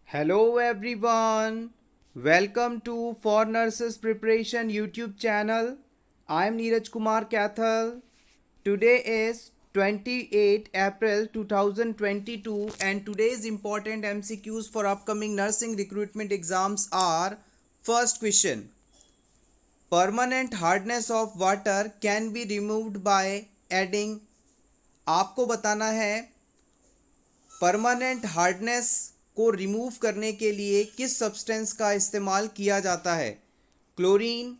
Hello everyone. Welcome to For Nurses Preparation YouTube channel. I am Neeraj Kumar Kathal. Today is 28 April 2022 and today's important MCQs for upcoming nursing recruitment exams are: first question, permanent hardness of water can be removed by adding. आपको बताना है permanent hardness को remove करने के लिए किस substance का इस्तेमाल किया जाता है: chlorine,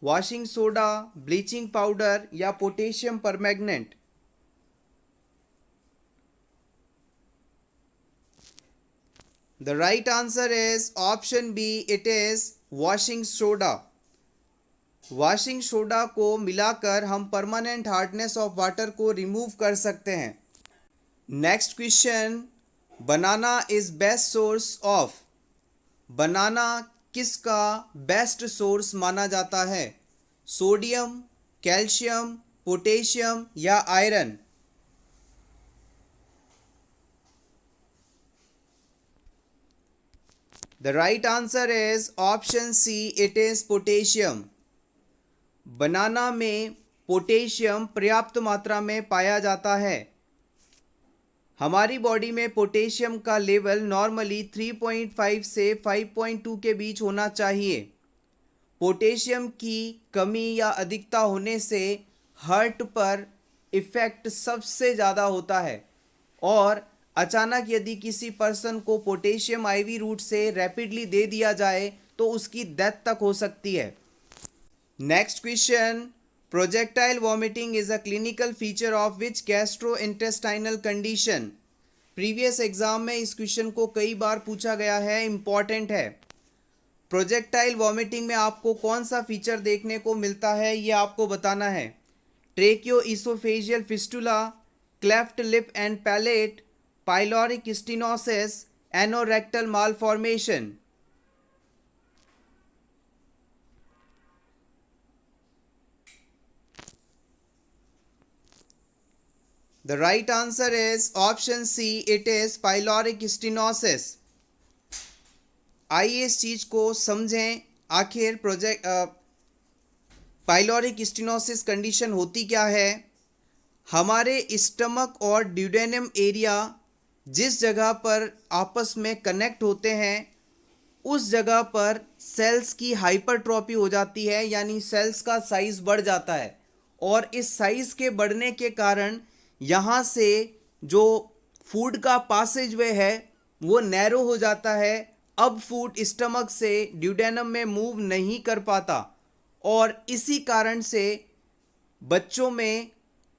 washing soda, bleaching powder या potassium permanganate. The right answer is option B, it is washing soda. Washing soda को मिलाकर हम परमानेंट हार्डनेस ऑफ वाटर को रिमूव कर सकते हैं। Next question, banana is best source of. Banana किसका best source माना जाता है: सोडियम, कैल्शियम, पोटेशियम या iron. The right answer is option C, it is potassium. Banana में पोटेशियम पर्याप्त मात्रा में पाया जाता है। हमारी बॉडी में पोटेशियम का लेवल नॉर्मली 3.5 से 5.2 के बीच होना चाहिए। पोटेशियम की कमी या अधिकता होने से हार्ट पर इफ़ेक्ट सबसे ज़्यादा होता है और अचानक यदि किसी पर्सन को पोटेशियम आईवी रूट से रैपिडली दे दिया जाए तो उसकी डेथ तक हो सकती है। Next question, projectile vomiting is a clinical feature of which gastrointestinal condition. Previous exam में इस क्वेश्चन को कई बार पूछा गया है, इंपॉर्टेंट है। प्रोजेक्टाइल वॉमिटिंग में आपको कौन सा फीचर देखने को मिलता है ये आपको बताना है: tracheo oesophageal fistula, cleft lip and palate, pyloric stenosis, anorectal malformation. The right answer is option C, it is pyloric stenosis. आइए इस चीज को समझें, आखिर पाइलोरिक स्टेनोसिस कंडीशन होती क्या है। हमारे स्टमक और ड्यूडेनम एरिया जिस जगह पर आपस में कनेक्ट होते हैं उस जगह पर सेल्स की हाइपरट्रॉफी हो जाती है, यानी सेल्स का साइज बढ़ जाता है और इस साइज के बढ़ने के कारण यहाँ से जो फूड का पासेज वे है वो नैरो हो जाता है। अब फूड स्टमक से ड्यूडेनम में मूव नहीं कर पाता और इसी कारण से बच्चों में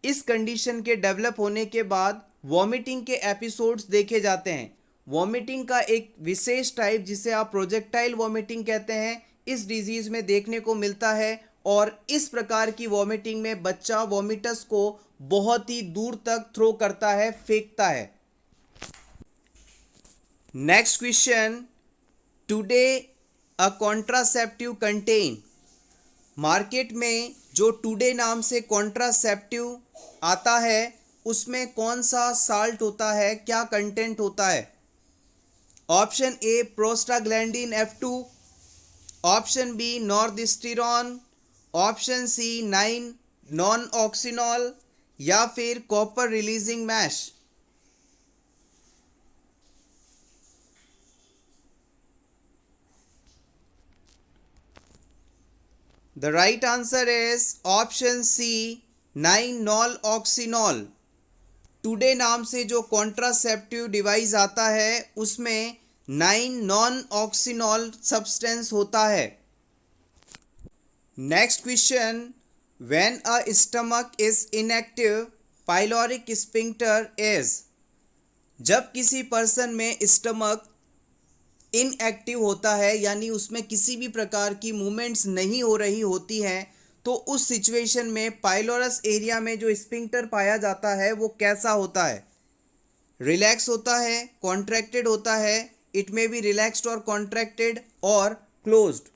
इस कंडीशन के डेवलप होने के बाद वॉमिटिंग के एपिसोड्स देखे जाते हैं। वॉमिटिंग का एक विशेष टाइप जिसे आप प्रोजेक्टाइल वॉमिटिंग कहते हैं इस डिजीज में देखने को मिलता है और इस प्रकार की वॉमिटिंग में बच्चा वॉमिटस को बहुत ही दूर तक थ्रो करता है, फेंकता है। नेक्स्ट क्वेश्चन, टुडे अ कॉन्ट्रासेप्टिव कंटेन। मार्केट में जो टुडे नाम से कॉन्ट्रासेप्टिव आता है उसमें कौन सा साल्ट होता है, क्या कंटेंट होता है: option A prostaglandin F2, option B norethisterone, option C 9 nonoxynol या फिर copper releasing mesh. The right answer is option C 9 nonoxynol. Today नाम से जो कॉन्ट्रासेप्टिव डिवाइस आता है उसमें 9 नॉन ऑक्सीनॉल सब्सटेंस होता है। Next question, when a stomach is inactive pyloric sphincter is. जब किसी पर्सन में स्टमक इनएक्टिव होता है यानी उसमें किसी भी प्रकार की मूवमेंट्स नहीं हो रही होती हैं तो उस सिचुएशन में पाइलोरस एरिया में जो स्फिंक्टर पाया जाता है वो कैसा होता है: रिलैक्स होता है, कॉन्ट्रैक्टेड होता है, इट मे बी रिलैक्स्ड और कॉन्ट्रैक्टेड और closed.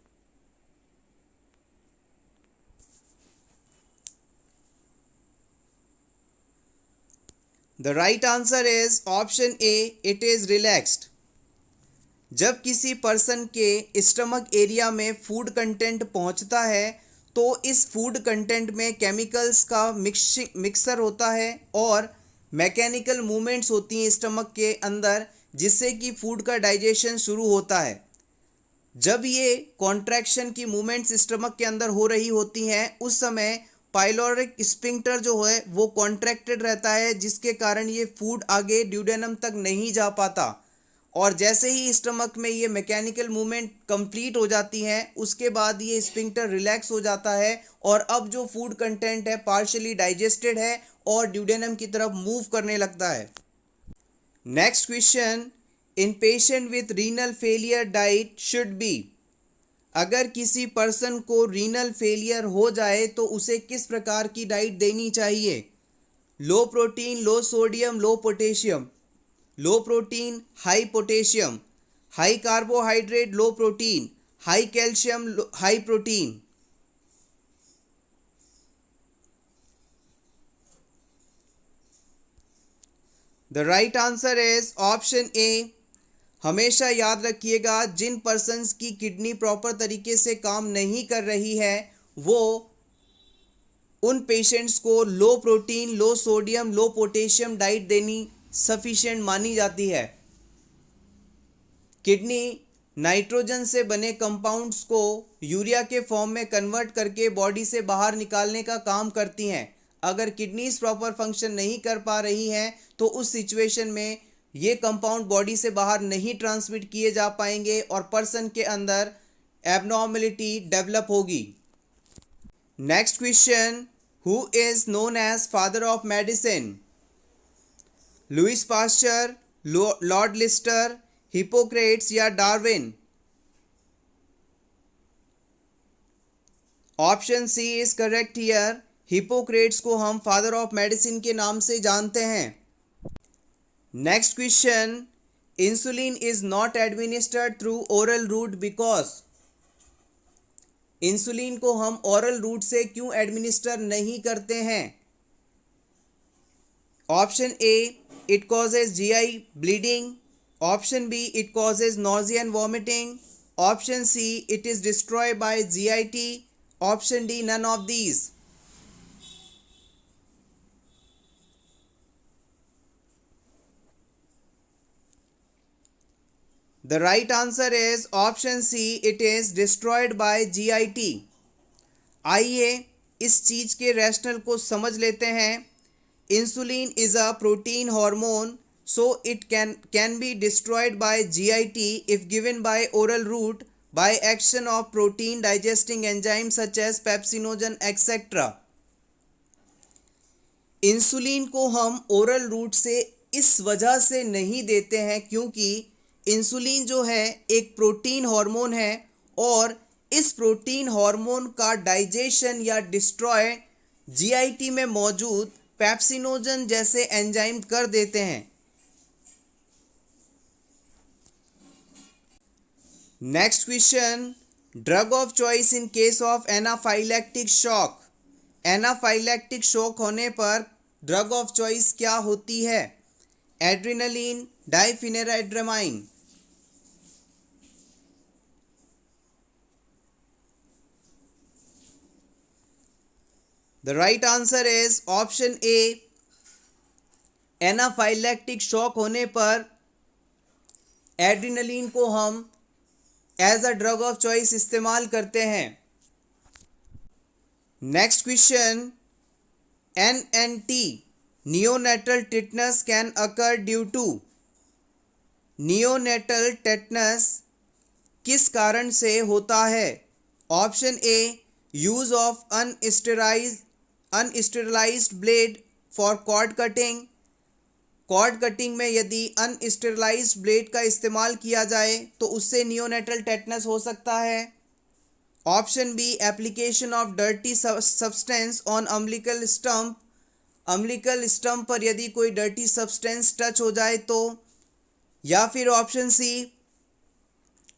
The right answer is option A, it is relaxed. जब किसी पर्सन के स्टमक एरिया में फूड कंटेंट पहुंचता है तो इस फूड कंटेंट में केमिकल्स का मिक्सर होता है और मैकेनिकल मूवमेंट्स होती हैं स्टमक के अंदर, जिससे कि फूड का डाइजेशन शुरू होता है। जब ये कॉन्ट्रैक्शन की मूवमेंट्स स्टमक के अंदर हो रही होती हैं उस समय पाइलोरिक स्फिंक्टर जो है वो कॉन्ट्रैक्टेड रहता है, जिसके कारण ये फूड आगे ड्यूडेनम तक नहीं जा पाता। और जैसे ही स्टमक में ये मैकेनिकल मूवमेंट कंप्लीट हो जाती हैं उसके बाद ये स्फिंक्टर रिलैक्स हो जाता है और अब जो फूड कंटेंट है पार्शियली डाइजेस्टेड है और ड्यूडेनम की तरफ मूव करने लगता है। Next question, in patient with renal failure diet should be. अगर किसी पर्सन को रीनल फेलियर हो जाए तो उसे किस प्रकार की डाइट देनी चाहिए? Low protein, low sodium, low potassium. Low protein, high potassium. High carbohydrate, low protein. High calcium, high protein. The right answer is option A. हमेशा याद रखिएगा, जिन पर्सन्स की किडनी प्रॉपर तरीके से काम नहीं कर रही है वो उन पेशेंट्स को लो protein, low sodium, low potassium diet देनी सफिशिएंट मानी जाती है। किडनी नाइट्रोजन से बने कंपाउंड्स को यूरिया के फॉर्म में कन्वर्ट करके बॉडी से बाहर निकालने का काम करती हैं। अगर किडनीज प्रॉपर फंक्शन नहीं कर पा रही हैं तो उस सिचुएशन में ये कंपाउंड बॉडी से बाहर नहीं ट्रांसमिट किए जा पाएंगे और पर्सन के अंदर एबनॉर्मलिटी डेवलप होगी। Next question, who is known as father of medicine? Louis Pasteur, Lord Lister, Hippocrates या Darwin? Option C is correct here. Hippocrates को हम फादर ऑफ मेडिसिन के नाम से जानते हैं। Next question, insulin is not administered through oral route because. Insulin को हम ओरल रूट से क्यों एडमिनिस्टर नहीं करते हैं? Option A, it causes GI bleeding. Option B, it causes nausea and vomiting. Option C, it is destroy by GIT. Option D, none of these. The right answer is option C, it is destroyed by GIT. आइए इस चीज के rational को समझ लेते हैं। Insulin is a protein hormone, so it can be destroyed by GIT if given by oral route by action of protein digesting enzymes such as pepsinogen etc. Insulin को हम ओरल रूट से इस वजह से नहीं देते हैं क्योंकि इंसुलिन जो है एक प्रोटीन हार्मोन है और इस प्रोटीन हार्मोन का डाइजेशन या डिस्ट्रॉय जीआईटी में मौजूद पेप्सिनोजन जैसे एंजाइम कर देते हैं। Next question, drug of choice in case of anaphylactic shock. Anaphylactic shock होने पर ड्रग ऑफ चॉइस क्या होती है? Adrenaline, diphenhydramine. The right answer is option A. Anaphylactic shock होने पर एड्रेनलिन को हम as a drug of choice इस्तेमाल करते हैं। Next question, NNT neonatal tetanus can occur due to. Neonatal tetanus किस कारण से होता है? Option A, use of unsterilized blade for cord cutting. Cord cutting में यदि अनस्टेरलाइज्ड ब्लेड का इस्तेमाल किया जाए तो उससे नियोनेटल टेटनस हो सकता है। Option B, application of dirty substance on umbilical stump. Umbilical stump पर यदि कोई डर्टी सब्सटेंस टच हो जाए तो। या फिर option C,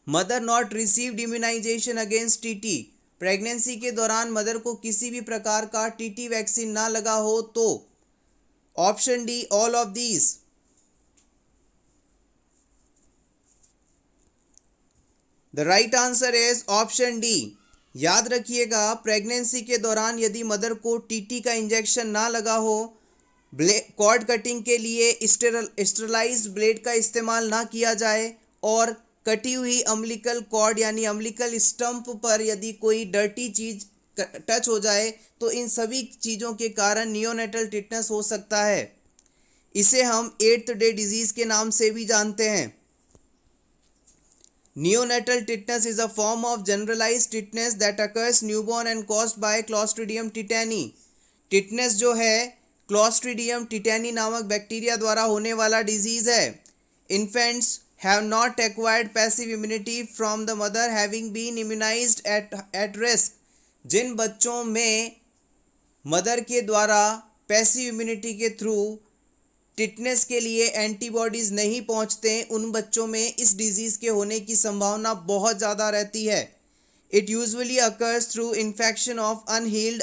mother not received immunisation against TT. Pregnancy के दौरान मदर को किसी भी प्रकार का टीटी वैक्सीन ना लगा हो तो। Option D, all of these. The right answer is option D. याद रखिएगा, प्रेगनेंसी के दौरान यदि मदर को टीटी का इंजेक्शन ना लगा हो, कॉर्ड कटिंग के लिए स्टेरलाइज्ड ब्लेड का इस्तेमाल ना किया जाए, और कटी हुई अम्बिलिकल कॉर्ड यानी अम्बिलिकल स्टंप पर यदि कोई डर्टी चीज टच हो जाए, तो इन सभी चीज़ों के कारण नियोनेटल टिटनेस हो सकता है। इसे हम 8th डे डिजीज के नाम से भी जानते हैं। Neonatal tetanus is a form of generalized tetanus that occurs newborn and caused by Clostridium tetani। Tetanus जो है क्लॉस्ट्रीडियम टिटेनी नामक बैक्टीरिया द्वारा होने वाला डिजीज है। Infants have not acquired passive immunity from the mother having been immunized at risk। जिन बच्चों में mother के द्वारा पैसिव इम्यूनिटी के थ्रू टिटनेस के लिए एंटीबॉडीज़ नहीं पहुंचते, उन बच्चों में इस डिजीज़ के होने की संभावना बहुत ज़्यादा रहती है। It usually occurs through infection of unhealed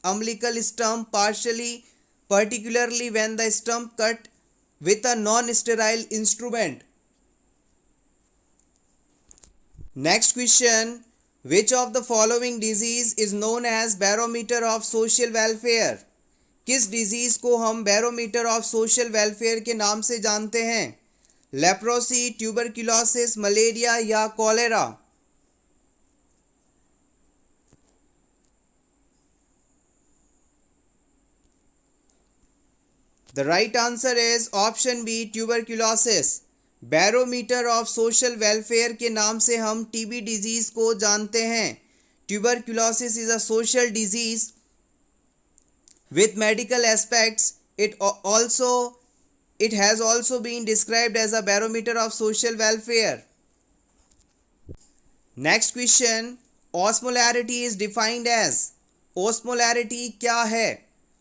umbilical stump particularly when the stump cut with a non-sterile instrument। Next question, which of the following disease is known as barometer of social welfare? किस disease को हम barometer of social welfare के नाम से जानते हैं? Leprosy, tuberculosis, malaria या cholera? The right answer is option B, tuberculosis. Barometer of social welfare के नाम से हम टीबी डिजीज को जानते हैं। Tuberculosis is a social disease with medical aspects. It has also been described as a barometer of social welfare। Next question, osmolarity is defined as। osmolarity क्या है?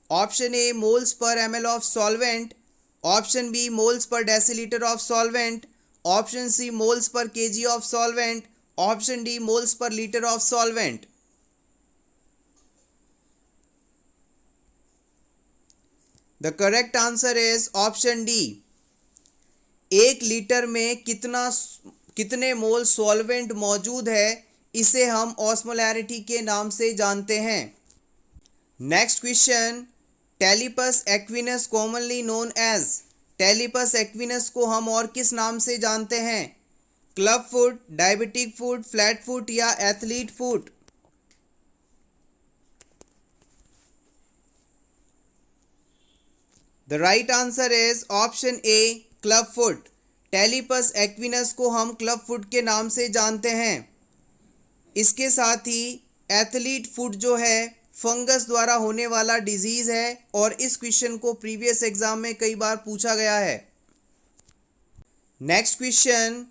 Option A moles per ml of solvent, option B moles per decilitre of solvent, option C moles per kg of solvent, option D moles per litre of solvent. The correct answer is option D. 1 litre में कितने मोल solvent मौजूद है, इसे हम osmolarity के नाम से जानते हैं। Next question, talipes equinus commonly known as. Talipes equinus को हम और किस नाम से जानते हैं? Club foot, diabetic foot, flat foot या athlete foot? The right answer is option A, club foot. Talipes equinus को हम क्लब फुट के नाम से जानते हैं। इसके साथ ही एथलीट फुट जो है फंगस द्वारा होने वाला डिजीज है, और इस क्वेश्चन को प्रीवियस एग्जाम में कई बार पूछा गया है। Next question,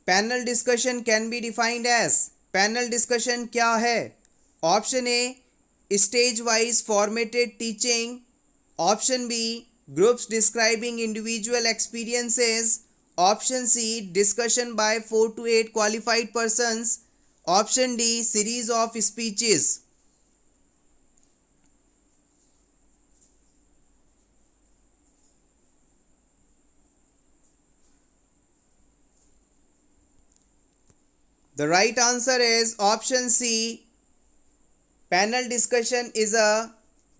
panel discussion can be defined as. Panel discussion क्या है? Option A, stage wise formatted teaching, option B groups describing individual experiences, option C discussion by 4 to 8 qualified persons, option D series of speeches। The right answer is option C, panel discussion is a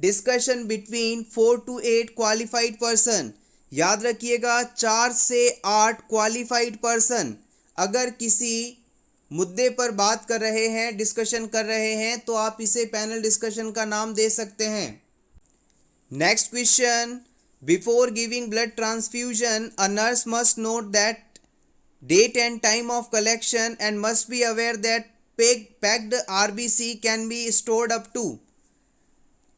discussion between 4 to 8 qualified person. याद रखिएगा, 4 से 8 qualified person अगर किसी मुद्दे पर बात कर रहे हैं, डिस्कशन कर रहे हैं, तो आप इसे पैनल डिस्कशन का नाम दे सकते हैं। Next question, before giving blood transfusion a nurse must note that date and time of collection and must be aware that packed RBC can be stored up to.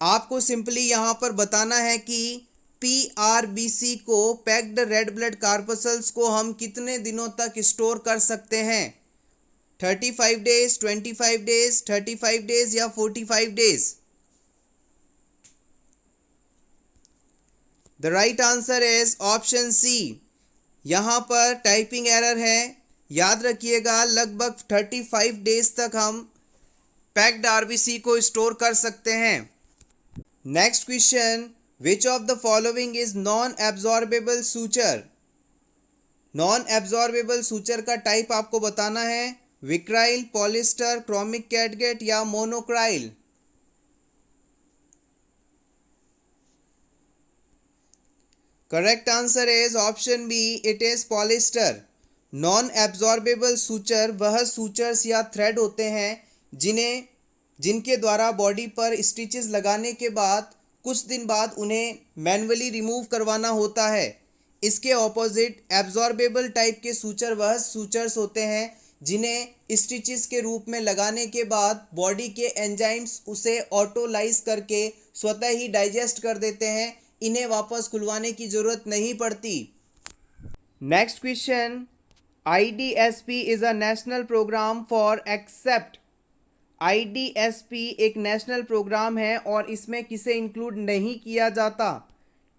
आपको सिंपली यहाँ पर बताना है कि पीआरबीसी को, पैक्ड रेड ब्लड कार्पसल्स को, हम कितने दिनों तक स्टोर कर सकते हैं? 35 डेज, 25 डेज, 35 डेज या 45 days? The right answer is option C. यहाँ पर टाइपिंग एरर है, याद रखिएगा, लगभग 35 डेज तक हम पैक्ड आरबीसी को स्टोर कर सकते हैं। Next question, which of the following is non absorbable suture. Non absorbable suture का टाइप आपको बताना है। विक्राइल, पॉलिस्टर, क्रोमिक कैटगेट या Monocryl? Correct answer is option B, it is polyester. Non absorbable suture वह sutures या thread होते हैं जिनके द्वारा बॉडी पर स्टिचेस लगाने के बाद कुछ दिन बाद उन्हें मैन्युअली रिमूव करवाना होता है। इसके ऑपोजिट एब्जॉर्बेबल टाइप के सूचर वह सूचर्स होते हैं जिन्हें स्टिचेस के रूप में लगाने के बाद बॉडी के एंजाइम्स उसे ऑटोलाइज करके स्वतः ही डाइजेस्ट कर देते हैं। इन्हें वापस खुलवाने की ज़रूरत नहीं पड़ती। Next question, IDSP is a national programme for except. IDSP एक नेशनल प्रोग्राम है और इसमें किसे इंक्लूड नहीं किया जाता?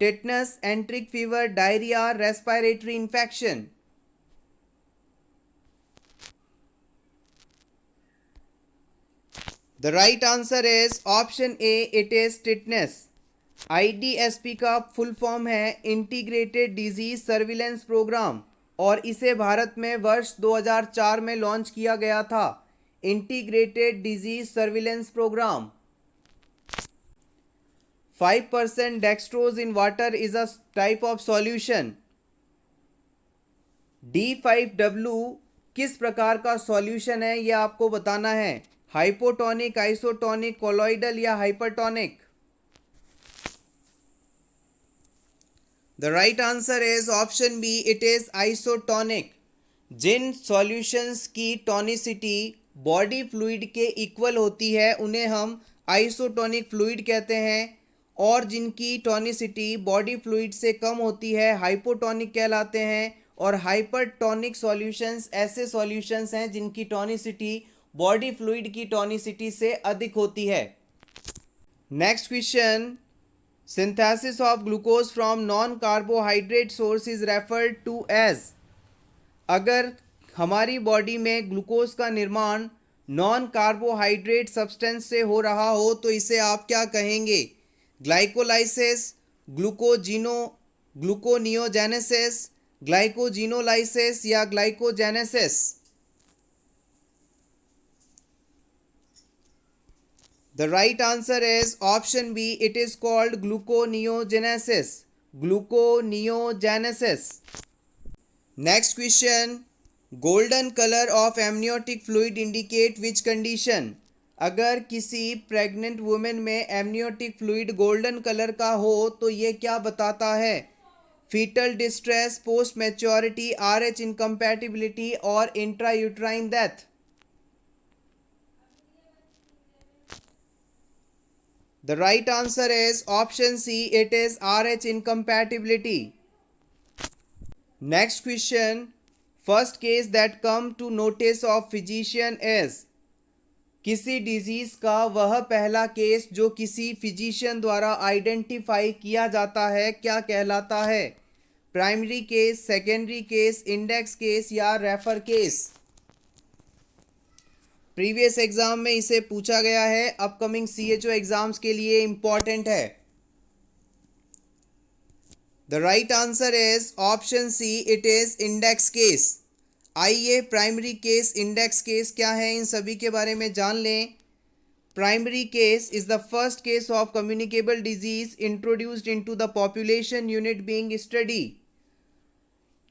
Tetanus, enteric fever, diarrhoea, respiratory infection? The right answer is option A, it is tetanus. IDSP का फुल फॉर्म है इंटीग्रेटेड डिजीज सर्विलेंस प्रोग्राम और इसे भारत में वर्ष 2004 में लॉन्च किया गया था। Integrated disease surveillance programme. 5% dextrose in water is a type of solution. D5W किस प्रकार का सॉल्यूशन है यह आपको बताना है। हाइपोटोनिक, आइसोटोनिक, कोलॉइडल या hypertonic? The right answer is option B, it is isotonic. जिन सॉल्यूशंस की टोनिसिटी बॉडी फ्लूइड के इक्वल होती है उन्हें हम आइसोटोनिक फ्लूइड कहते हैं और जिनकी टोनिसिटी बॉडी फ्लूइड से कम होती है हाइपोटोनिक कहलाते हैं। और हाइपरटोनिक सॉल्यूशंस ऐसे सॉल्यूशंस हैं जिनकी टोनिसिटी बॉडी फ्लूइड की टोनिसिटी से अधिक होती है। Next question, synthesis of glucose from non carbohydrate source is referred to as. अगर हमारी बॉडी में ग्लूकोज का निर्माण नॉन कार्बोहाइड्रेट सब्सटेंस से हो रहा हो तो इसे आप क्या कहेंगे? ग्लाइकोलाइसिस, ग्लूकोनियोजेनेसिस, ग्लाइकोजिनोलाइसिस या glycogenesis? The right answer is option B, it is called gluconeogenesis. Gluconeogenesis. Next question, golden color of amniotic fluid indicate which condition? अगर किसी प्रेग्नेंट वुमेन में एमनियोटिक फ्लूइड गोल्डन कलर का हो तो ये क्या बताता है? Fetal distress, post maturity, RH incompatibility और intrauterine death? The right answer is option C, it is RH incompatibility. Next question, first case that come to notice of physician is। किसी disease का वह पहला केस जो किसी physician द्वारा identify किया जाता है क्या कहलाता है? Primary case, secondary case, index case या रेफर केस? प्रीवियस एग्जाम में इसे पूछा गया है, अपकमिंग CHO एग्जाम्स के लिए इंपॉर्टेंट है। The right answer is option C, it is index case. आइए प्राइमरी केस, इंडेक्स केस क्या है इन सभी के बारे में जान लें। Primary case is the first case of communicable disease introduced into the population unit being study.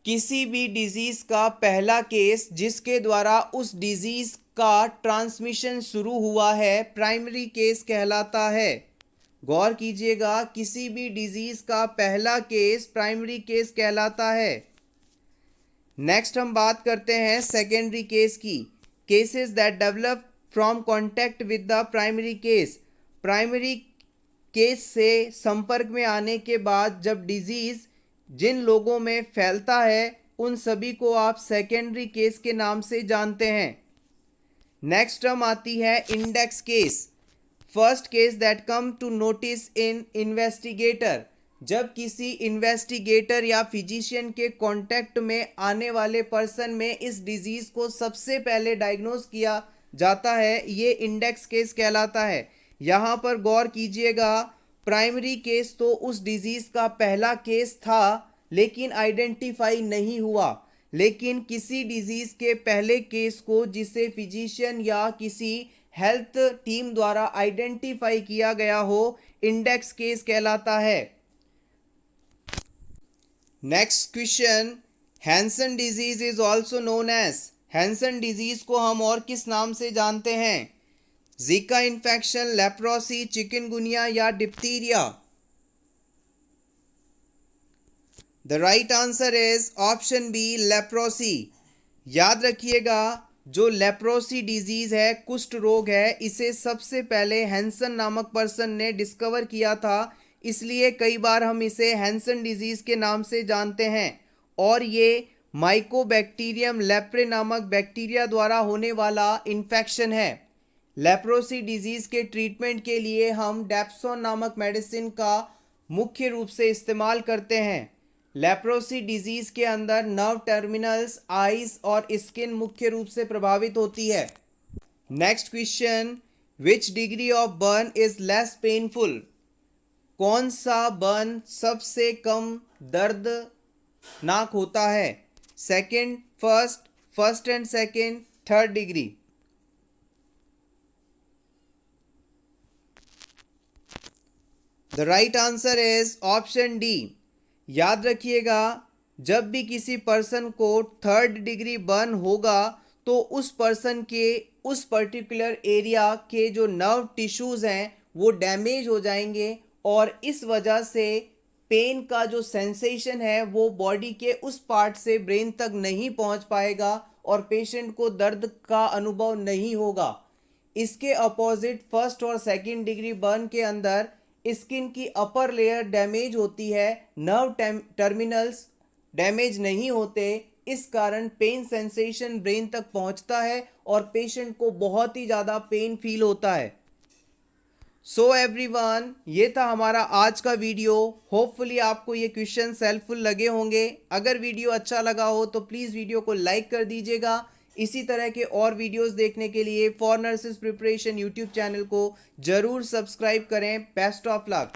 किसी भी डिजीज का पहला केस जिसके द्वारा उस डिजीज का ट्रांसमिशन शुरू हुआ है प्राइमरी केस कहलाता है। गौर कीजिएगा, किसी भी डिजीज का पहला केस प्राइमरी केस कहलाता है। नेक्स्ट हम बात करते हैं सेकेंडरी केस की। Cases that develop from contact with the primary case. Primary case से संपर्क में आने के बाद जब डिजीज जिन लोगों में फैलता है उन सभी को आप सेकेंडरी केस के नाम से जानते हैं। नेक्स्ट टर्म आती है index case. First case that come to notice in investigator. जब किसी इन्वेस्टिगेटर या फिजिशियन के कांटेक्ट में आने वाले पर्सन में इस डिजीज को सबसे पहले डायग्नोज किया जाता है, ये इंडेक्स केस कहलाता है। यहाँ पर गौर कीजिएगा, प्राइमरी केस तो उस डिजीज का पहला केस था लेकिन आइडेंटिफाई नहीं हुआ, लेकिन किसी डिजीज के पहले केस को जिसे फिजिशियन या किसी हेल्थ टीम द्वारा आइडेंटिफाई किया गया हो, इंडेक्स केस कहलाता है। Next question, Hansen disease is also known as, Hansen disease को हम और किस नाम से जानते हैं? जीका इन्फेक्शन, लेप्रोसी, चिकनगुनिया या diphtheria? The right answer is option B, leprosy. याद रखिएगा, जो लेप्रोसी डिजीज है, कुष्ठ रोग है, इसे सबसे पहले हैंसन नामक पर्सन ने डिस्कवर किया था, इसलिए कई बार हम इसे हैंसन डिजीज के नाम से जानते हैं। और ये माइकोबैक्टीरियम लेप्रे नामक बैक्टीरिया द्वारा होने वाला इन्फेक्शन है। लेप्रोसी डिजीज के ट्रीटमेंट के लिए हम डेप्सोन नामक मेडिसिन का मुख्य रूप से इस्तेमाल करते हैं। लेप्रोसी डिजीज के अंदर नर्व टर्मिनल्स, आईज और स्किन मुख्य रूप से प्रभावित होती है। Next question, which degree of burn is less painful, कौन सा बर्न सबसे कम दर्दनाक होता है? Second, first and second, third degree? The right answer is option D. याद रखिएगा, जब भी किसी पर्सन को थर्ड डिग्री बर्न होगा तो उस पर्सन के उस पर्टिकुलर एरिया के जो नर्व टिश्यूज हैं वो डैमेज हो जाएंगे और इस वजह से पेन का जो सेंसेशन है वो बॉडी के उस पार्ट से ब्रेन तक नहीं पहुंच पाएगा और पेशेंट को दर्द का अनुभव नहीं होगा। इसके अपोजिट फर्स्ट और सेकंड डिग्री बर्न के अंदर स्किन की अपर लेयर डैमेज होती है, नर्व टर्मिनल्स डैमेज नहीं होते, इस कारण पेन सेंसेशन ब्रेन तक पहुंचता है और पेशेंट को बहुत ही ज़्यादा पेन फील होता है। सो एवरीवन, ये था हमारा आज का वीडियो। होपफुली आपको ये क्वेश्चन हेल्पफुल लगे होंगे। अगर वीडियो अच्छा लगा हो तो प्लीज़ वीडियो को लाइक कर दीजिएगा। इसी तरह के और वीडियोस देखने के लिए for nurses preparation YouTube channel को ज़रूर सब्सक्राइब करें। Best of luck.